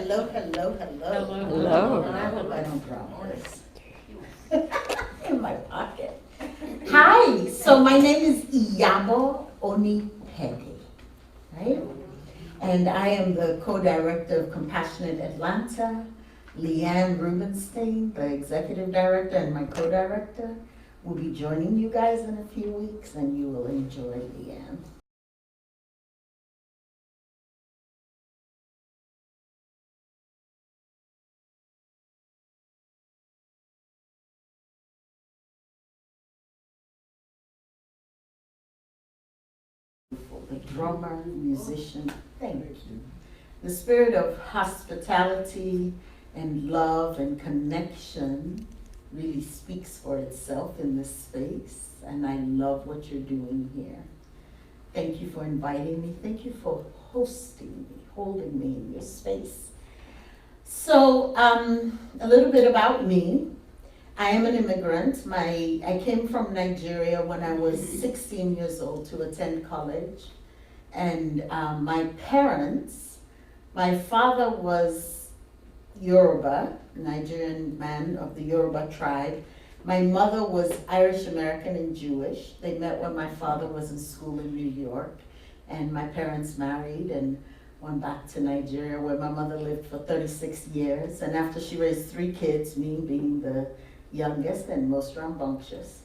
hello. Hello. And I hope I don't drop this in my pocket. Hi, so my name is Iyabo Onipede, right? And I am the co-director of Compassionate Atlanta. Leanne Rubenstein, the executive director, and my co-director will be joining you guys in a few weeks, and you will enjoy Leanne. The drummer, musician, thank you. The spirit of hospitality and love and connection really speaks for itself in this space, and I love what you're doing here. Thank you for inviting me. Thank you for hosting me, holding me in your space. So, a little bit about me. I am an immigrant. I came from Nigeria when I was 16 years old to attend college. And my parents, my father was Yoruba, Nigerian man of the Yoruba tribe. My mother was Irish American and Jewish. They met when my father was in school in New York. And my parents married and went back to Nigeria, where my mother lived for 36 years. And after she raised 3 kids, me being the youngest and most rambunctious,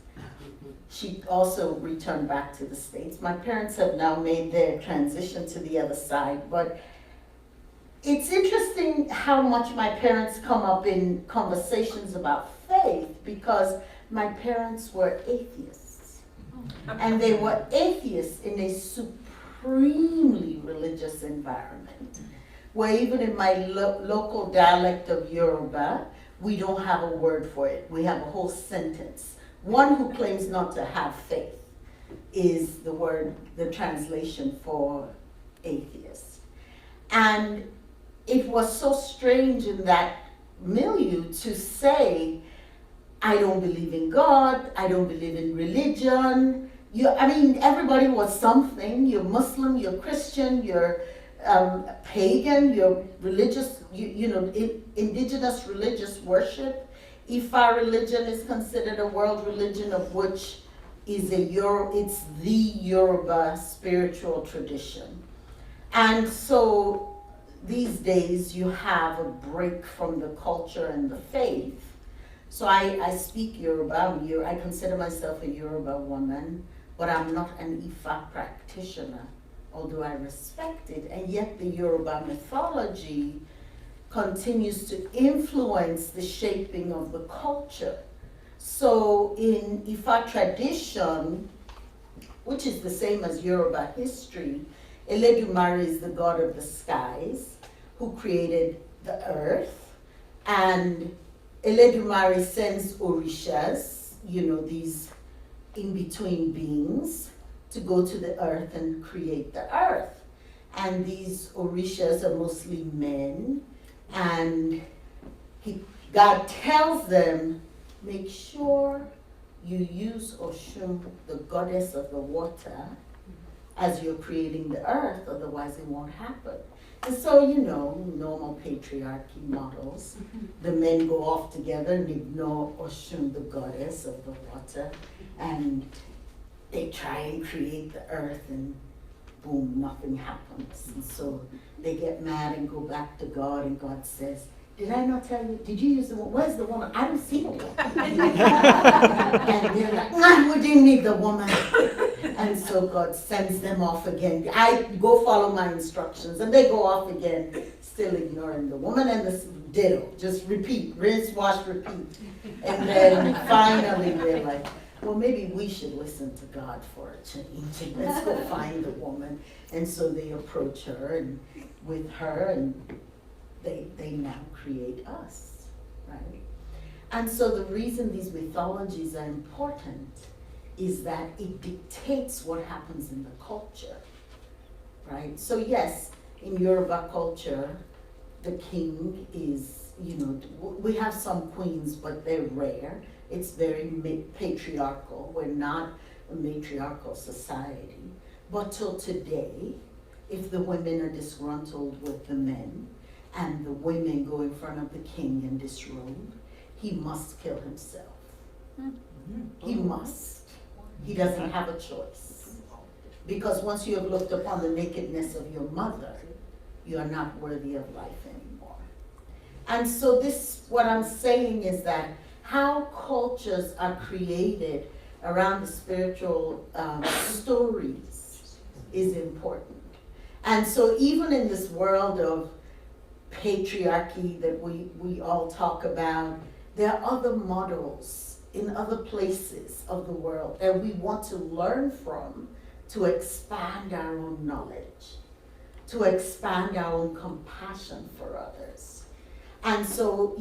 she also returned back to the States. My parents have now made their transition to the other side, but it's interesting how much my parents come up in conversations about faith, because my parents were atheists. And they were atheists in a supremely religious environment, where even in my local dialect of Yoruba, we don't have a word for it. We have a whole sentence. One who claims not to have faith is the translation for atheist. And it was so strange in that milieu to say, I don't believe in God, I don't believe in religion. Everybody was something. You're Muslim, you're Christian, you're pagan, you're religious, indigenous religious worship. Ifa religion is considered a world religion, of which is it's the Yoruba spiritual tradition. And so these days you have a break from the culture and the faith. So I speak Yoruba. I consider myself a Yoruba woman, but I'm not an Ifa practitioner, although I respect it. And yet the Yoruba mythology continues to influence the shaping of the culture. So in Ifa tradition, which is the same as Yoruba history, Eledumare is the god of the skies who created the earth, and Eledumare sends orishas, these in-between beings, to go to the earth and create the earth. And these orishas are mostly men, and God tells them, make sure you use Oshun, the goddess of the water, as you're creating the earth, otherwise it won't happen. And so, normal patriarchy models, the men go off together and ignore Oshun, the goddess of the water, and they try and create the earth, and boom, nothing happens. And so they get mad and go back to God, and God says, did I not tell you? Did you use the woman? Where's the woman? I don't see the woman. And they're like, we didn't need the woman. And so God sends them off again. I go follow my instructions, and they go off again, still ignoring the woman, and the ditto. Just repeat, rinse, wash, repeat. And then finally they're like, well, maybe we should listen to God for a change, and let's go find the woman. And so they approach her, and with her, and they now create us, right? And so the reason these mythologies are important is that it dictates what happens in the culture, right? So yes, in Yoruba culture, the king is, we have some queens, but they're rare. It's very patriarchal. We're not a matriarchal society. But till today, if the women are disgruntled with the men, and the women go in front of the king in this robe, he must kill himself. He must. He doesn't have a choice. Because once you have looked upon the nakedness of your mother, you are not worthy of life anymore. And so what I'm saying is that how cultures are created around the spiritual stories is important. And so even in this world of patriarchy that we all talk about, there are other models in other places of the world that we want to learn from to expand our own knowledge, to expand our own compassion for others. And so,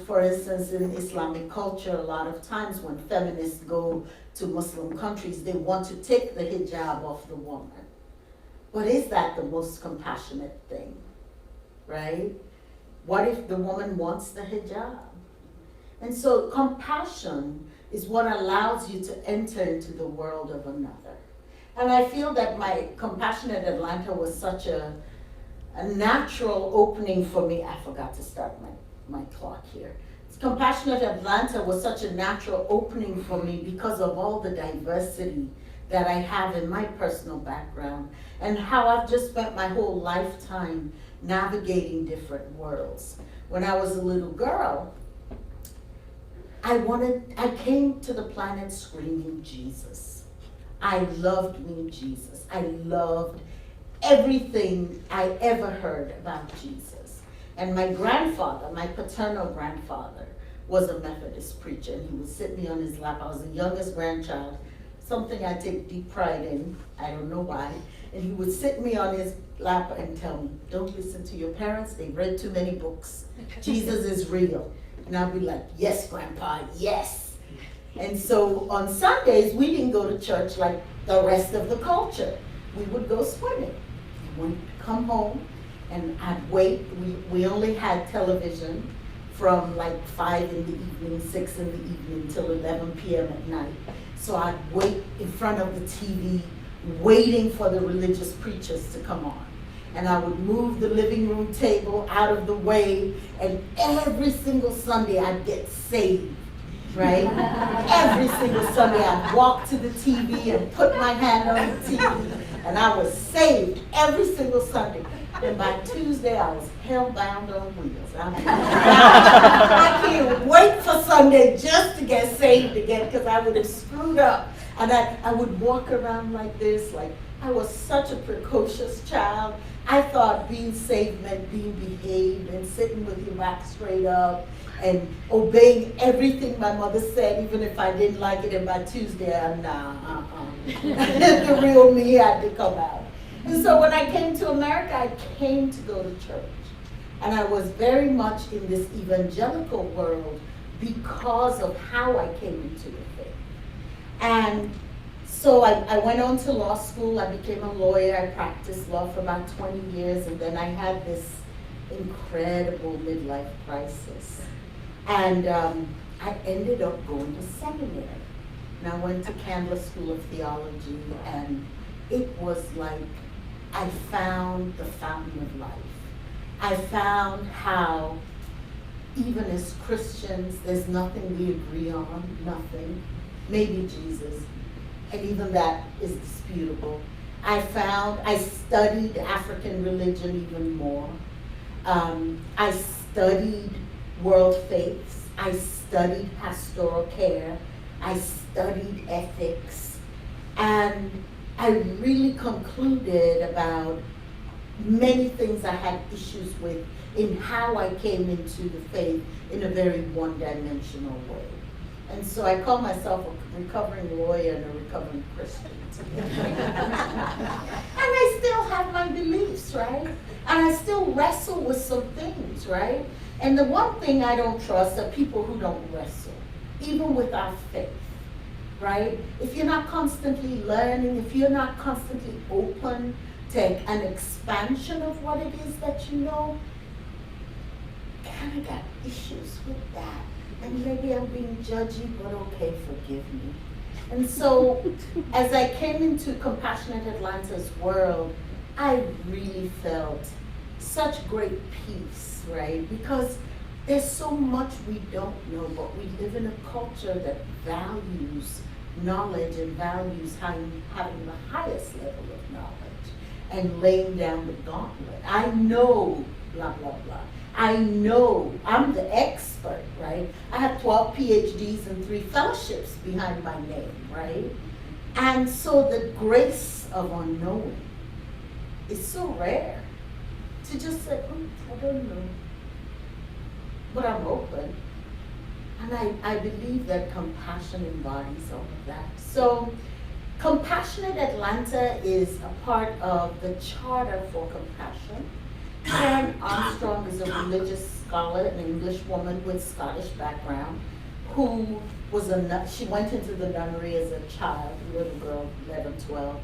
for instance, in Islamic culture, a lot of times when feminists go to Muslim countries, they want to take the hijab off the woman. But is that the most compassionate thing, right? What if the woman wants the hijab? And so compassion is what allows you to enter into the world of another. And I feel that my Compassionate Atlanta was such a natural opening for me. I forgot to start my clock here. Compassionate Atlanta was such a natural opening for me because of all the diversity that I have in my personal background and how I've just spent my whole lifetime navigating different worlds. When I was a little girl, I came to the planet screaming Jesus. I loved me Jesus. I loved everything I ever heard about Jesus. And my grandfather, my paternal grandfather, was a Methodist preacher, and he would sit me on his lap. I was the youngest grandchild, something I take deep pride in, I don't know why. And he would sit me on his lap and tell me, don't listen to your parents, they've read too many books. Jesus is real. And I'd be like, yes, Grandpa, yes. And so on Sundays, we didn't go to church like the rest of the culture. We would go swimming. We'd come home, and I'd wait. We only had television from like 5 in the evening, 6 in the evening, till 11 p.m. at night. So I'd wait in front of the TV, waiting for the religious preachers to come on. And I would move the living room table out of the way, and every single Sunday I'd get saved, right? Every single Sunday I'd walk to the TV and put my hand on the TV, and I was saved every single Sunday. And by Tuesday I was hell-bound on wheels. I can't wait for Sunday just to get saved again, because I would have screwed up. And I would walk around like this, like I was such a precocious child. I thought being saved meant being behaved and sitting with your back straight up and obeying everything my mother said, even if I didn't like it. And by Tuesday, the real me had to come out. And so when I came to America, I came to go to church. And I was very much in this evangelical world because of how I came into the faith. And so I went on to law school. I became a lawyer. I practiced law for about 20 years, and then I had this incredible midlife crisis. And I ended up going to seminary. And I went to Candler School of Theology, and it was like I found the fountain of life. I found how, even as Christians, there's nothing we agree on, nothing. Maybe Jesus. And even that is disputable. I studied African religion even more. I studied world faiths. I studied pastoral care. I studied ethics. And I really concluded about many things I had issues with in how I came into the faith in a very one-dimensional way. And so I call myself a recovering lawyer and a recovering Christian. And I still have my beliefs, right? And I still wrestle with some things, right? And the one thing I don't trust are people who don't wrestle, even with our faith, right? If you're not constantly learning, if you're not constantly open to an expansion of what it is that you know, kind of got issues with that. And maybe I'm being judgy, but okay, forgive me. And so, as I came into Compassionate Atlanta's world, I really felt such great peace, right? Because there's so much we don't know, but we live in a culture that values knowledge and values having the highest level of knowledge and laying down the gauntlet. I know, blah, blah, blah. I know, I'm the expert, right? I have 12 PhDs and 3 fellowships behind my name, right? And so the grace of unknowing is so rare to just say, I don't know, but I'm open. And I believe that compassion embodies all of that. So Compassionate Atlanta is a part of the Charter for Compassion. Karen Armstrong is a religious scholar, an English woman with Scottish background, who was a nun. She went into the nunnery as a child, a little girl, 11, 12,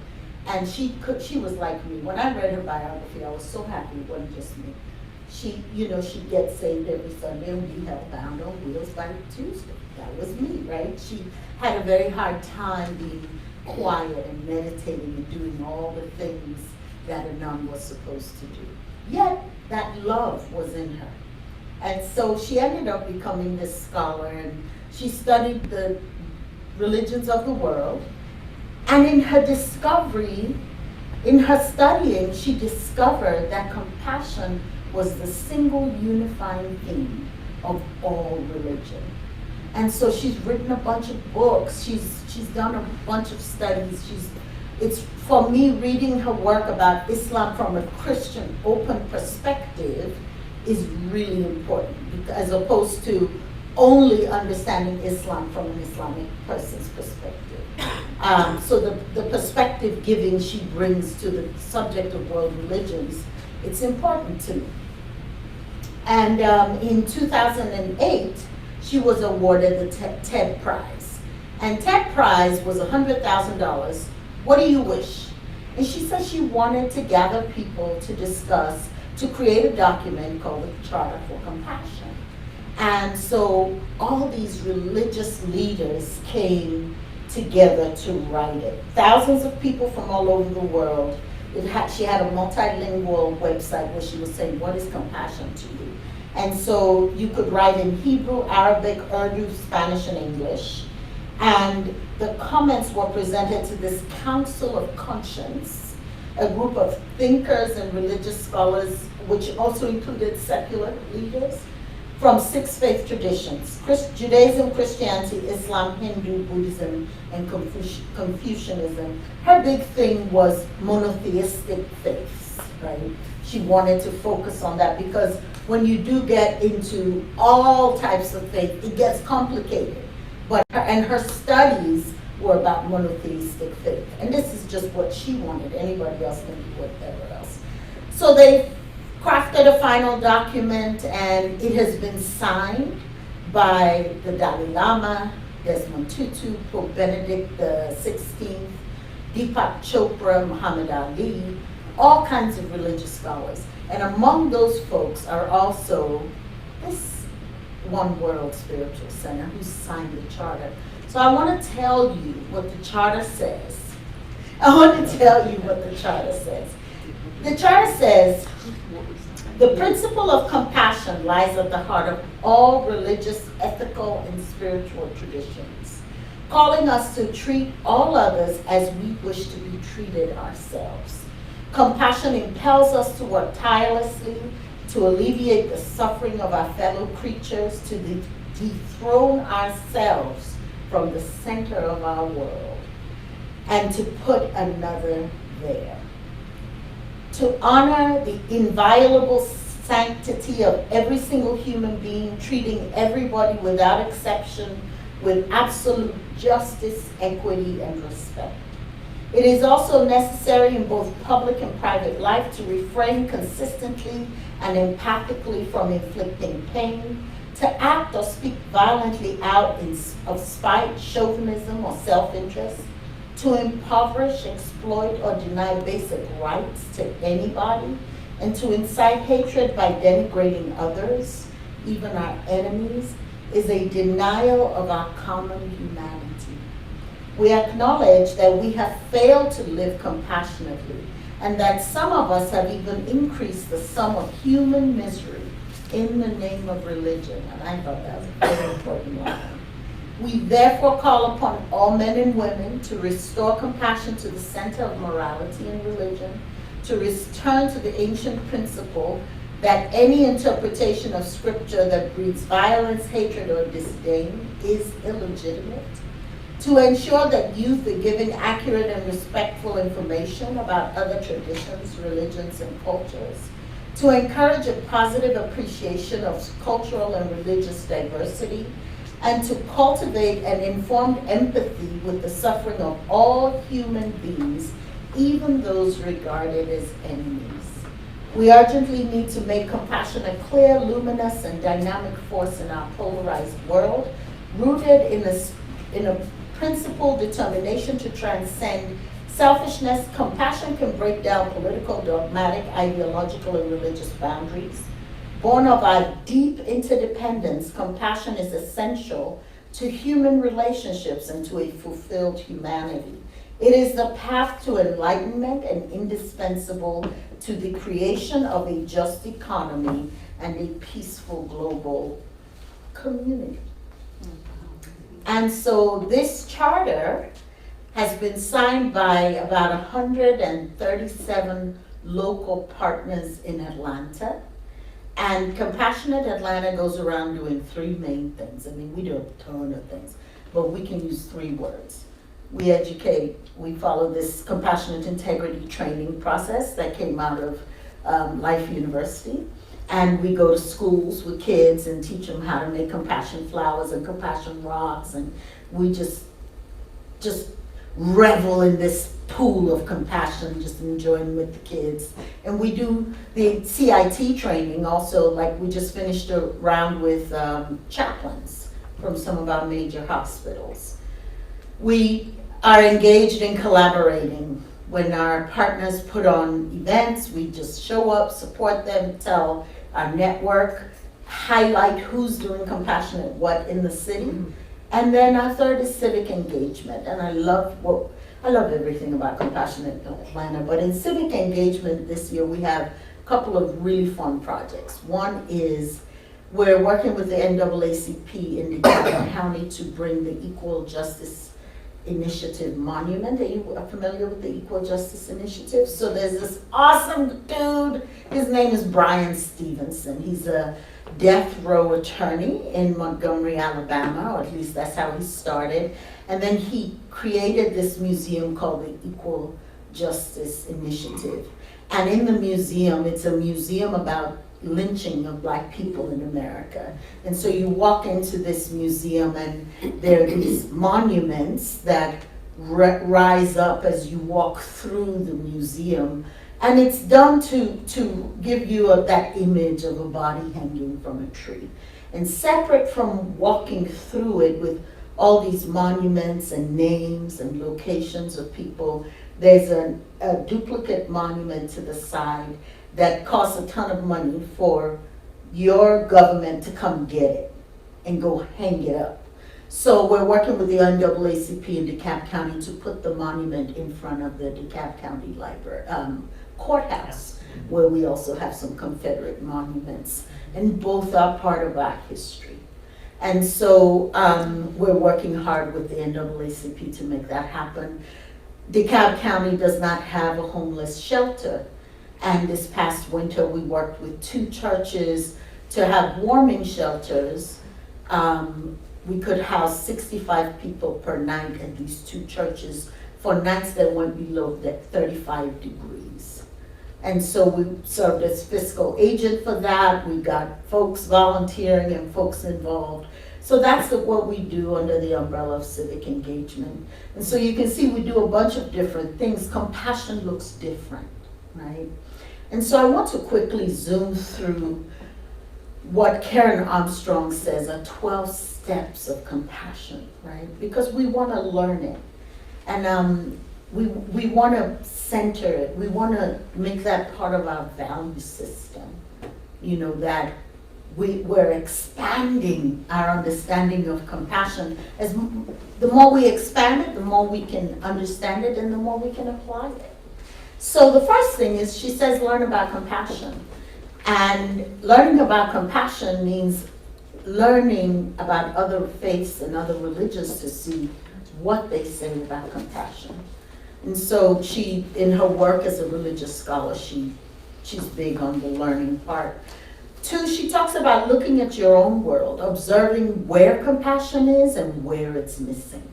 and she was like me. When I read her biography, I was so happy it wasn't just me. She'd get saved every Sunday and be held bound on wheels by Tuesday. That was me, right? She had a very hard time being quiet and meditating and doing all the things that a nun was supposed to do. Yet, that love was in her. And so she ended up becoming this scholar, and she studied the religions of the world. And in her discovery, in her studying, she discovered that compassion was the single unifying theme of all religion. And so she's written a bunch of books, she's done a bunch of studies. It's for me, reading her work about Islam from a Christian open perspective is really important, as opposed to only understanding Islam from an Islamic person's perspective. So the perspective giving she brings to the subject of world religions, it's important to me. And in 2008, she was awarded the TED Prize. And TED Prize was $100,000. What do you wish? And she said she wanted to gather people to discuss, to create a document called the Charter for Compassion. And so all these religious leaders came together to write it. Thousands of people from all over the world. She had a multilingual website where she was saying, what is compassion to you? And so you could write in Hebrew, Arabic, Urdu, Spanish, and English. And the comments were presented to this Council of Conscience, a group of thinkers and religious scholars, which also included secular leaders from 6 faith traditions: Judaism, Christianity, Islam, Hindu, Buddhism, and Confucianism. Her big thing was monotheistic faiths, right? She wanted to focus on that because when you do get into all types of faith, it gets complicated. Her studies were about monotheistic faith. And this is just what she wanted. Anybody else can do whatever else. So they crafted a final document, and it has been signed by the Dalai Lama, Desmond Tutu, Pope Benedict XVI, Deepak Chopra, Muhammad Ali, all kinds of religious scholars. And among those folks are also this One World Spiritual Center who signed the charter. So I want to tell you what the charter says. The charter says, the principle of compassion lies at the heart of all religious, ethical, and spiritual traditions, calling us to treat all others as we wish to be treated ourselves. Compassion impels us to work tirelessly to alleviate the suffering of our fellow creatures, to dethrone ourselves from the center of our world, and to put another there. To honor the inviolable sanctity of every single human being, treating everybody without exception with absolute justice, equity, and respect. It is also necessary in both public and private life to refrain consistently and empathically from inflicting pain, to act or speak violently out of spite, chauvinism, or self-interest, to impoverish, exploit, or deny basic rights to anybody, and to incite hatred by denigrating others, even our enemies, is a denial of our common humanity. We acknowledge that we have failed to live compassionately and that some of us have even increased the sum of human misery in the name of religion. And I thought that was a very important line. We therefore call upon all men and women to restore compassion to the center of morality and religion, to return to the ancient principle that any interpretation of scripture that breeds violence, hatred, or disdain is illegitimate, to ensure that youth are given accurate and respectful information about other traditions, religions, and cultures, to encourage a positive appreciation of cultural and religious diversity, and to cultivate an informed empathy with the suffering of all human beings, even those regarded as enemies. We urgently need to make compassion a clear, luminous, and dynamic force in our polarized world, rooted in a principled determination to transcend selfishness. Compassion can break down political, dogmatic, ideological, and religious boundaries. Born of our deep interdependence, compassion is essential to human relationships and to a fulfilled humanity. It is the path to enlightenment and indispensable to the creation of a just economy and a peaceful global community. And so this charter has been signed by about 137 local partners in Atlanta. And Compassionate Atlanta goes around doing three main things. I mean, we do a ton of things, but we can use three words. We educate, we follow this compassionate integrity training process that came out of Life University. And we go to schools with kids and teach them how to make compassion flowers and compassion rocks. And we just revel in this pool of compassion, just enjoying with the kids. And we do the CIT training also, like we just finished a round with chaplains from some of our major hospitals. We are engaged in collaborating. When our partners put on events, we just show up, support them, tell our network, highlight who's doing compassionate what in the city. And then our third is civic engagement. And I love everything about Compassionate Atlanta, but in civic engagement this year we have a couple of really fun projects. One is we're working with the NAACP in DeKalb County to bring the Equal Justice Initiative monument. Are you familiar with the Equal Justice Initiative? So there's this awesome dude, his name is Brian Stevenson. He's a death row attorney in Montgomery, Alabama, or at least that's how he started. And then he created this museum called the Equal Justice Initiative. And in the museum, it's a museum about lynching of Black people in America. And so you walk into this museum and there are these monuments that rise up as you walk through the museum. And it's done to give you that image of a body hanging from a tree. And separate from walking through it with all these monuments and names and locations of people, there's a duplicate monument to the side that costs a ton of money for your government to come get it and go hang it up. So we're working with the NAACP in DeKalb County to put the monument in front of the DeKalb County Library, courthouse, where we also have some Confederate monuments, and both are part of our history. And so we're working hard with the NAACP to make that happen. DeKalb County does not have a homeless shelter. And this past winter, we worked with 2 churches to have warming shelters. We could house 65 people per night at these 2 churches for nights that went below that 35 degrees. And so we served as fiscal agent for that. We got folks volunteering and folks involved. So that's what we do under the umbrella of civic engagement. And so you can see we do a bunch of different things. Compassion looks different, right? And so I want to quickly zoom through what Karen Armstrong says are 12 steps of compassion, right? Because we want to learn it. And we want to center it. We want to make that part of our value system. You know, that we're expanding our understanding of compassion. The more we expand it, the more we can understand it and the more we can apply it. So the first thing is, she says, learn about compassion. And learning about compassion means learning about other faiths and other religions to see what they say about compassion. And so she, in her work as a religious scholar, she's big on the learning part. 2, she talks about looking at your own world, observing where compassion is and where it's missing.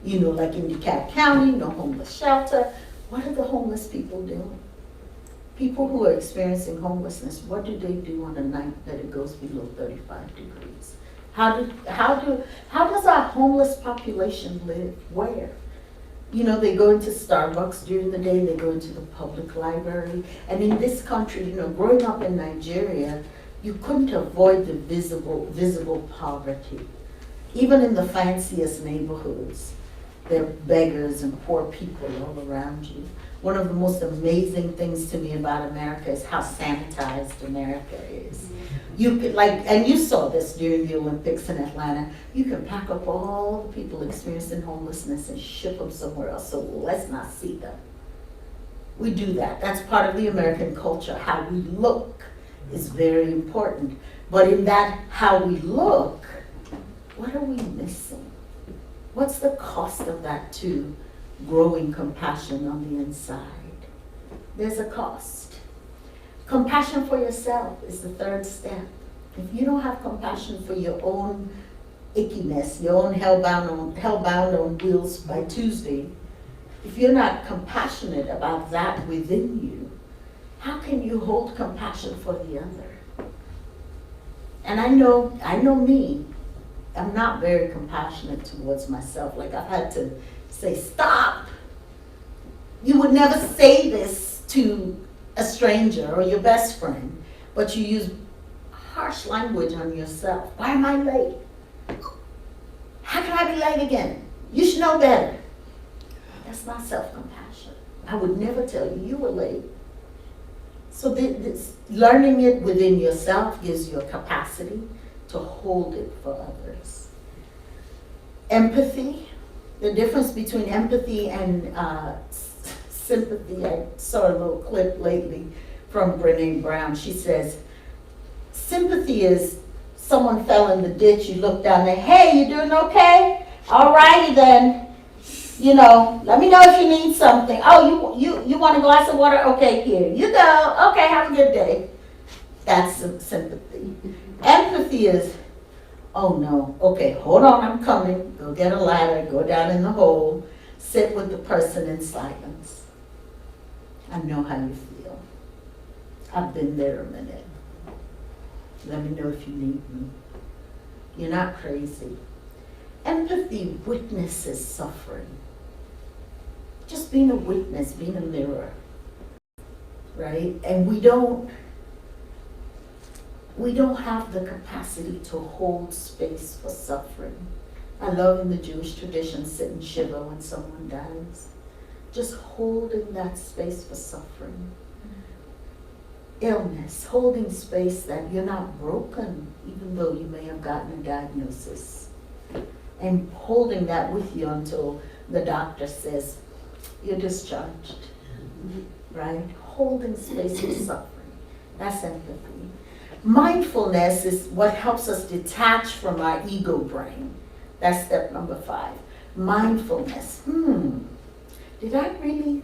You know, like in DeKalb County, no homeless shelter. What are the homeless people doing? People who are experiencing homelessness, what do they do on a night that it goes below 35 degrees? How does our homeless population live? Where? You know, they go into Starbucks during the day, they go into the public library. And in this country, you know, growing up in Nigeria, you couldn't avoid the visible poverty. Even in the fanciest neighborhoods, there are beggars and poor people all around you. One of the most amazing things to me about America is how sanitized America is. You could, like, and you saw this during the Olympics in Atlanta, you can pack up all the people experiencing homelessness and ship them somewhere else, so let's not see them. We do that. That's part of the American culture. How we look is very important. But in that how we look, what are we missing? What's the cost of that to growing compassion on the inside? There's a cost. Compassion for yourself is the 3rd step. If you don't have compassion for your own ickiness, your own hellbound on wheels by Tuesday, if you're not compassionate about that within you, how can you hold compassion for the other? And I know me, I'm not very compassionate towards myself. Like, I've had to say, stop. You would never say this to a stranger or your best friend, but you use harsh language on yourself. Why am I late? How can I be late again? You should know better. That's not self-compassion. I would never tell you you were late. So this, learning it within yourself gives you a capacity to hold it for others. Empathy, the difference between empathy and sympathy. I saw a little clip lately from Brene Brown. She says, sympathy is someone fell in the ditch, you look down there, hey, you doing okay? All righty then. You know, let me know if you need something. Oh, you want a glass of water? Okay, here you go. Okay, have a good day. That's sympathy. Empathy is, oh no, okay, hold on, I'm coming. Go get a ladder, go down in the hole, sit with the person in silence. I know how you feel. I've been there a minute. Let me know if you need me. You're not crazy. Empathy witnesses suffering. Just being a witness, being a mirror, right? And we don't have the capacity to hold space for suffering. I love in the Jewish tradition, sit and shiver when someone dies. Just holding that space for suffering. Illness, holding space that you're not broken, even though you may have gotten a diagnosis. And holding that with you until the doctor says, you're discharged, right? Holding space for suffering. That's empathy. Mindfulness is what helps us detach from our ego brain. That's step number 5. Mindfulness. Did I really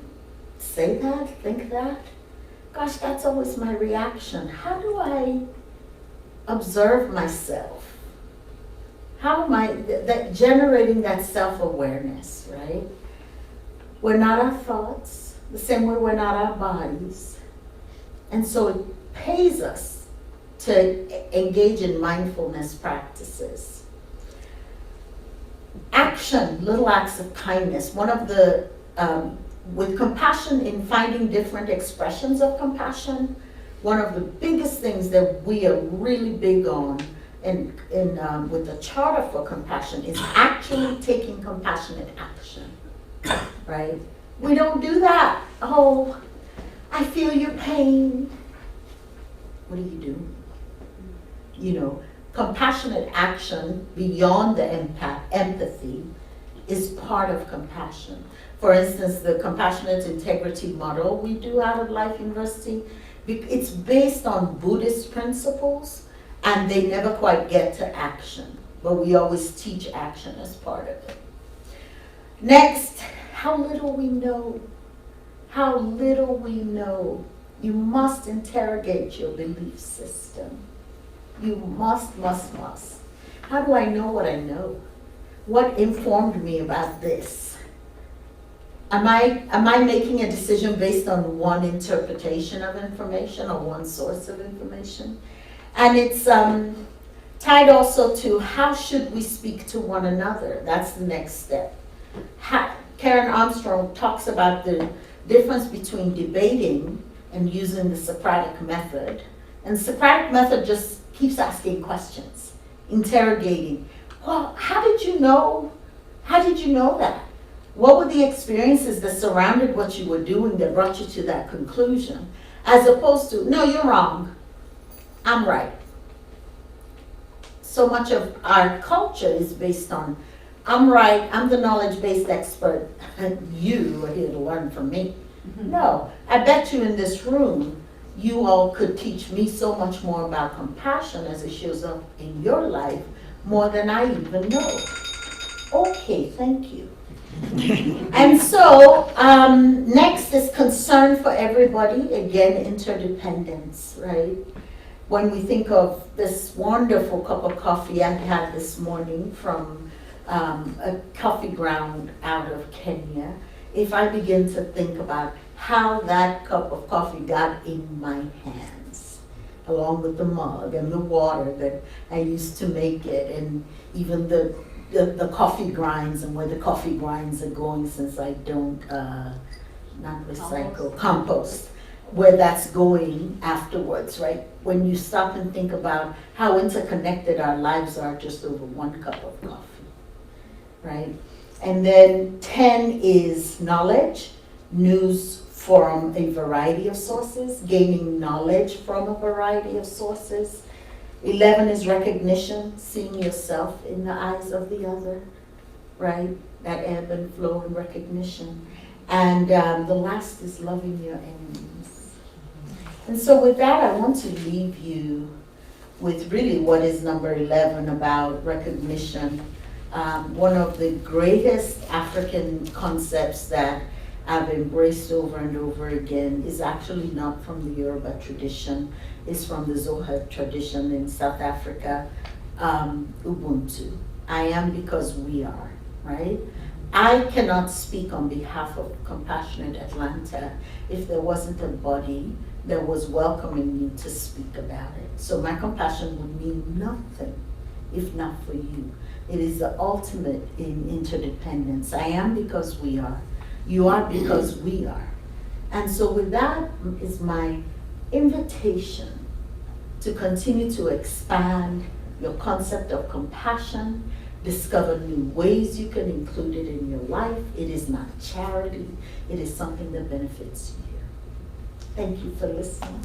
say that, think that? Gosh, that's always my reaction. How do I observe myself? How am I generating that self-awareness, right? We're not our thoughts, the same way we're not our bodies. And so it pays us to engage in mindfulness practices. Action, little acts of kindness. One of the, with compassion, in finding different expressions of compassion, one of the biggest things that we are really big on with the Charter for Compassion is actually taking compassionate action, right? We don't do that. Oh, I feel your pain. What do you do? You know, compassionate action beyond the empathy is part of compassion. For instance, the compassionate integrity model we do out of Life University, it's based on Buddhist principles, and they never quite get to action, but we always teach action as part of it. Next, how little we know. How little we know. You must interrogate your belief system. You must. How do I know what I know? What informed me about this? Am I making a decision based on one interpretation of information or one source of information? And it's tied also to how should we speak to one another? That's the next step. Karen Armstrong talks about the difference between debating and using the Socratic method. And the Socratic method just keeps asking questions, interrogating. Well, how did you know? How did you know that? What were the experiences that surrounded what you were doing that brought you to that conclusion? As opposed to, no, you're wrong, I'm right. So much of our culture is based on, I'm right, I'm the knowledge-based expert, and you are here to learn from me. No, I bet you in this room, you all could teach me so much more about compassion as it shows up in your life, more than I even know. Okay, thank you. And so, next is concern for everybody. Again, interdependence, right? When we think of this wonderful cup of coffee I had this morning from a coffee ground out of Kenya, if I begin to think about how that cup of coffee got in my hands, along with the mug and the water that I used to make it, and even the coffee grinds and where the coffee grinds are going, since I don't, not recycle, compost, where that's going afterwards, right? When you stop and think about how interconnected our lives are just over one cup of coffee, right? And then 10 is knowledge, news from a variety of sources, gaining knowledge from a variety of sources. 11 is recognition, seeing yourself in the eyes of the other, right? That ebb and flow and recognition. And the last is loving your enemies. And so with that, I want to leave you with really what is number 11 about recognition. One of the greatest African concepts that I've embraced over and over again is actually not from the Yoruba tradition. It's from the Zoha tradition in South Africa, Ubuntu. I am because we are, right? I cannot speak on behalf of Compassionate Atlanta if there wasn't a body that was welcoming me to speak about it. So my compassion would mean nothing if not for you. It is the ultimate in interdependence. I am because we are. You are because we are. And so with that is my invitation to continue to expand your concept of compassion, discover new ways you can include it in your life. It is not charity, it is something that benefits you. Thank you for listening.